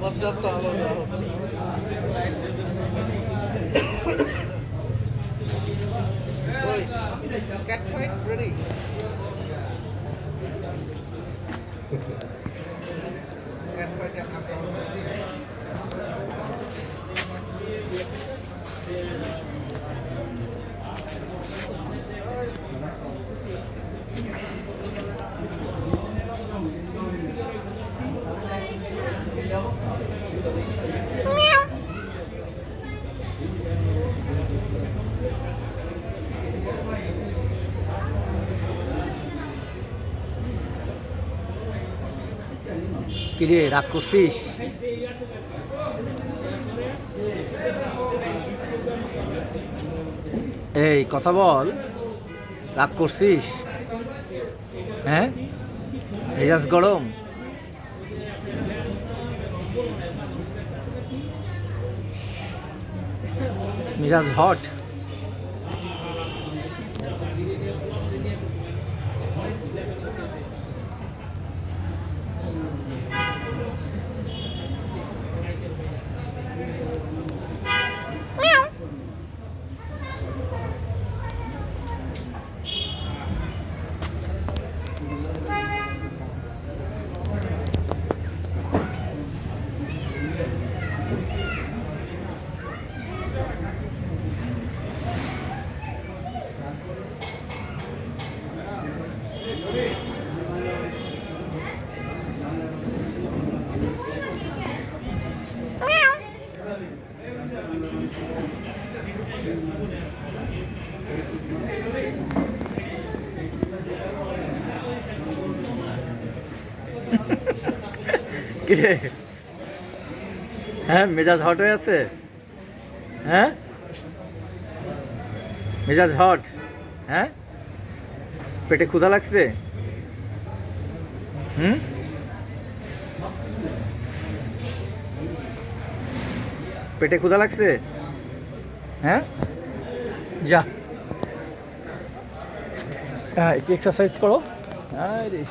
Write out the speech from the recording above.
পর্যাপ্ত আলো দেওয়া হচ্ছে। Cat fight ready. ক্যাট ফাইটে কিরে রাগ করছিস? এই কথা বল, রাগ করছিস? হ্যাঁ, মেজাজ গরম? মেজাজ হট? কিরে, হ্যাঁ মেজাজ হট হয়ে আছে? হ্যাঁ মেজাজ হট? হ্যাঁ পেটে ক্ষুধা লাগছে? পেটে ক্ষুধা লাগছে? হ্যাঁ যা একটু এক্সারসাইজ করো। আরে